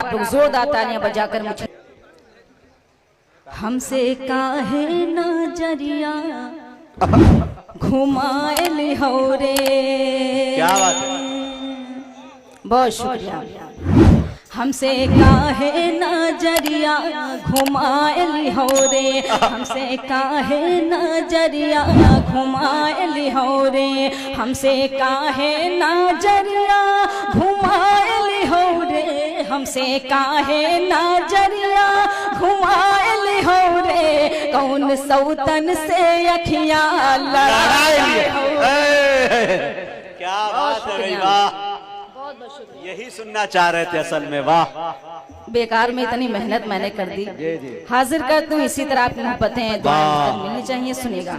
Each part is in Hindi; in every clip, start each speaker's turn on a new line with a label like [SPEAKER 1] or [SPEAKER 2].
[SPEAKER 1] आप लोग जोरदार तालियां बजाकर मुझे। हमसे काहे नजरिया घुमाए हो रे।
[SPEAKER 2] क्या बात है,
[SPEAKER 1] बहुत शुक्रिया। हमसे काहे नजरिया घुमाए हो रे, हमसे काहे नजरिया घुमाए हो रे, हमसे काहे नजरिया घुमाए हो रे, हमसे काहे नजरिया घुमाए हो रे। कौन सौतन से अखियां लड़ाए हो।
[SPEAKER 2] क्या बात है भाई, वाह, यही सुनना चाह रहे थे असल में। वाह,
[SPEAKER 1] बेकार में इतनी मेहनत मैंने कर दी, हाजिर कर दूं इसी तरह आपकी मोहब्बतें दुआएं मिलनी चाहिए। सुनेगा।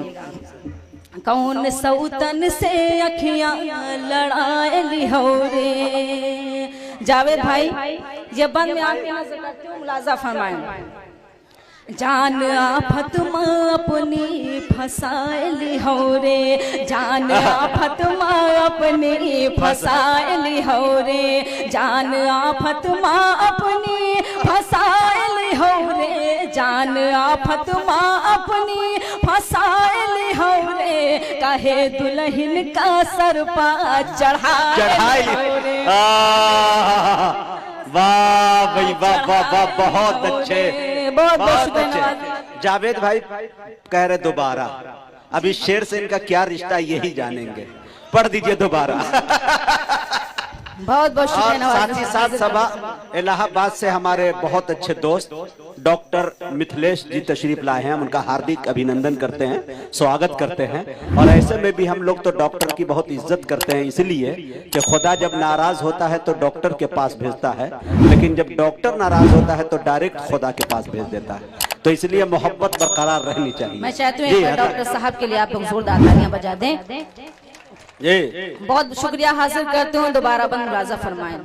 [SPEAKER 1] कौन सौतन से अखियां लड़ाए हो रे। जावेद भाई ये बंद में आपके नजर करते हो, मुलाजा फरमाएं। जान आफत माँ अपनी फसाए हो रे, जान आफत माँ अपनी फसाए हो रे, जान आफत माँ अपनी फसाए हो रे, जान आफत माँ अपनी फसाए हो रे। कहे दुल्हन का सर पा चढ़ाए हो रे।
[SPEAKER 2] वाह भाई वाह वाह वाह, बहुत अच्छे, बहुत अच्छे। जावेद भाई कह रहे दोबारा, अब इस शेर से इनका क्या रिश्ता यही जानेंगे। पढ़ दीजिए दोबारा।
[SPEAKER 1] बहुत बहुत शुक्रिया।
[SPEAKER 2] साथ ही साथ सभा इलाहाबाद से हमारे बहुत अच्छे दोस्त डॉक्टर मिथिलेश जी तशरीफ लाए हैं, हम उनका हार्दिक अभिनंदन करते हैं, स्वागत करते हैं। और ऐसे में भी हम लोग तो डॉक्टर की बहुत इज्जत करते हैं, इसलिए कि खुदा जब नाराज होता है तो डॉक्टर के पास भेजता है, लेकिन जब डॉक्टर नाराज होता है तो डायरेक्ट खुदा के पास भेज देता है। तो इसलिए मोहब्बत बरकरार रहनी चाहिए।
[SPEAKER 1] मैं चाहती हूँ डॉक्टर साहब के लिए आप लोग जोरदार तालियां बजा दें। बहुत शुक्रिया। हाजिर करते हूँ दोबारा बंद मुलाजा फरमाएं।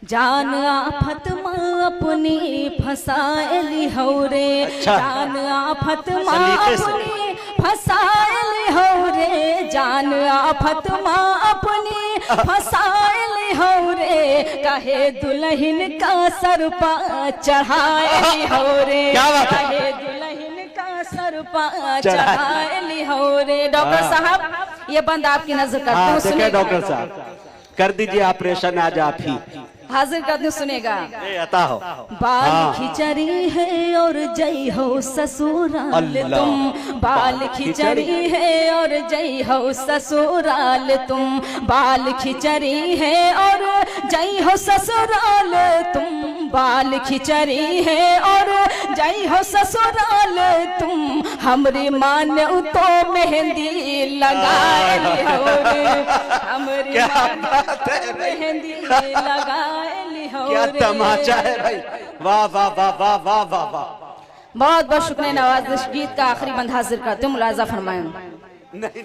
[SPEAKER 1] जान आफत माँ अपनी फसाए हो रे, जान आफत माँ अपनी फसाए हो रे, जान आफत माँ अपनी फसाए हो रे। कहे दुल्हन का सर पा चढ़ाए हो रे, कहे दुल्हन का सर पा चढ़ाए हो रे। डॉक्टर साहब ये बंद आपकी नजर करते हैं।
[SPEAKER 2] डॉक्टर साहब कर दीजिए ऑपरेशन आज आप ही।
[SPEAKER 1] हाजिर कर दूं, सुनेगा।
[SPEAKER 2] अता हो।
[SPEAKER 1] बाल खिचड़ी है और जय हो ससुराल तुम, बाल खिचड़ी है और जय हो ससुराल तुम, बाल खिचड़ी है और जय हो ससुराल तुम, बाल खिचड़ी है और जय हो ससुराल तुम। हमरी मान तो मेहंदी लगाए हो रे, हमरी मेहंदी लगाए।
[SPEAKER 2] क्या तमाचा है भाई, वाह वाह वाह वाह वाह वाह वाह।
[SPEAKER 1] बहुत बहुत शुक्रिया। नवाज़िश गीत का आखिरी बंद हाजिर करते हो, मुलाजा फरमाएं।
[SPEAKER 2] नहीं